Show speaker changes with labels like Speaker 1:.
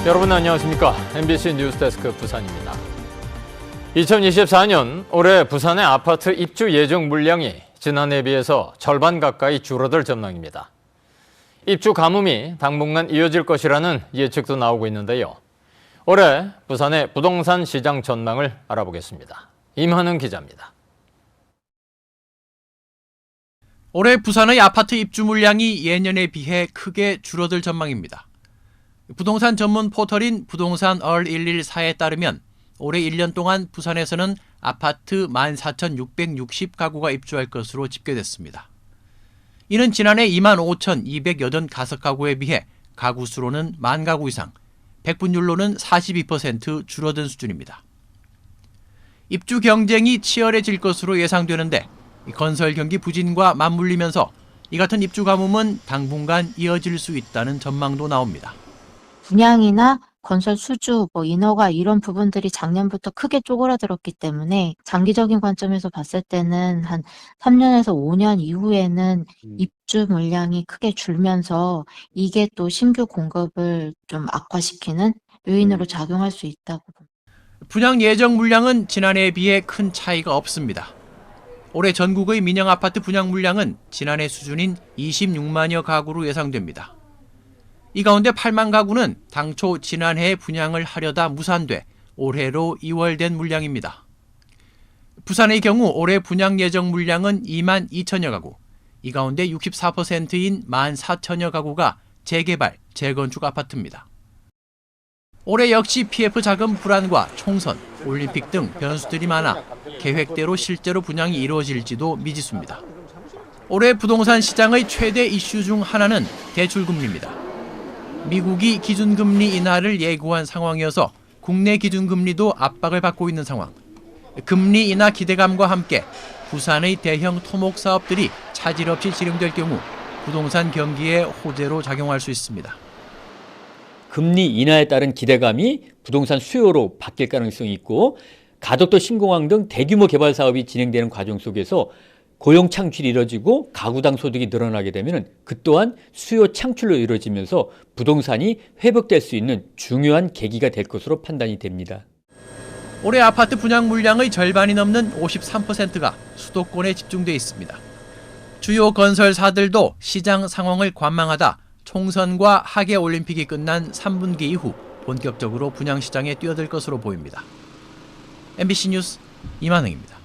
Speaker 1: 여러분 안녕하십니까? MBC 뉴스데스크 부산입니다. 2024년 올해 부산의 아파트 입주 예정 물량이 지난해에 비해서 절반 가까이 줄어들 전망입니다. 입주 가뭄이 당분간 이어질 것이라는 예측도 나오고 있는데요. 올해 부산의 부동산 시장 전망을 알아보겠습니다. 임한은 기자입니다.
Speaker 2: 올해 부산의 아파트 입주 물량이 예년에 비해 크게 줄어들 전망입니다. 부동산 전문 포털인 부동산 얼114에 따르면 올해 1년 동안 부산에서는 아파트 14,660가구가 입주할 것으로 집계됐습니다. 이는 지난해 25,285가구에 비해 가구 수로는 10,000가구 이상, 백분율로는 42% 줄어든 수준입니다. 입주 경쟁이 치열해질 것으로 예상되는데 건설 경기 부진과 맞물리면서 이 같은 입주 가뭄은 당분간 이어질 수 있다는 전망도 나옵니다.
Speaker 3: 분양이나 건설 수주, 인허가 이런 부분들이 작년부터 크게 쪼그라들었기 때문에 장기적인 관점에서 봤을 때는 한 3년에서 5년 이후에는 입주 물량이 크게 줄면서 이게 또 신규 공급을 좀 악화시키는 요인으로 작용할 수 있다고 봅니다.
Speaker 2: 분양 예정 물량은 지난해에 비해 큰 차이가 없습니다. 올해 전국의 민영 아파트 분양 물량은 지난해 수준인 26만여 가구로 예상됩니다. 이 가운데 8만 가구는 당초 지난해에 분양을 하려다 무산돼 올해로 이월된 물량입니다. 부산의 경우 올해 분양 예정 물량은 2만 2천여 가구, 이 가운데 64%인 14,000여 가구가 재개발, 재건축 아파트입니다. 올해 역시 PF 자금 불안과 총선, 올림픽 등 변수들이 많아 계획대로 실제로 분양이 이루어질지도 미지수입니다. 올해 부동산 시장의 최대 이슈 중 하나는 대출금리입니다. 미국이 기준금리 인하를 예고한 상황이어서 국내 기준금리도 압박을 받고 있는 상황. 금리 인하 기대감과 함께 부산의 대형 토목 사업들이 차질 없이 진행될 경우 부동산 경기에 호재로 작용할 수 있습니다.
Speaker 4: 금리 인하에 따른 기대감이 부동산 수요로 바뀔 가능성이 있고 가덕도 신공항 등 대규모 개발 사업이 진행되는 과정 속에서 고용 창출이 이뤄지고 가구당 소득이 늘어나게 되면 그 또한 수요 창출로 이루어지면서 부동산이 회복될 수 있는 중요한 계기가 될 것으로 판단이 됩니다.
Speaker 2: 올해 아파트 분양 물량의 절반이 넘는 53%가 수도권에 집중돼 있습니다. 주요 건설사들도 시장 상황을 관망하다 총선과 하계올림픽이 끝난 3분기 이후 본격적으로 분양 시장에 뛰어들 것으로 보입니다. MBC 뉴스 임한흥입니다.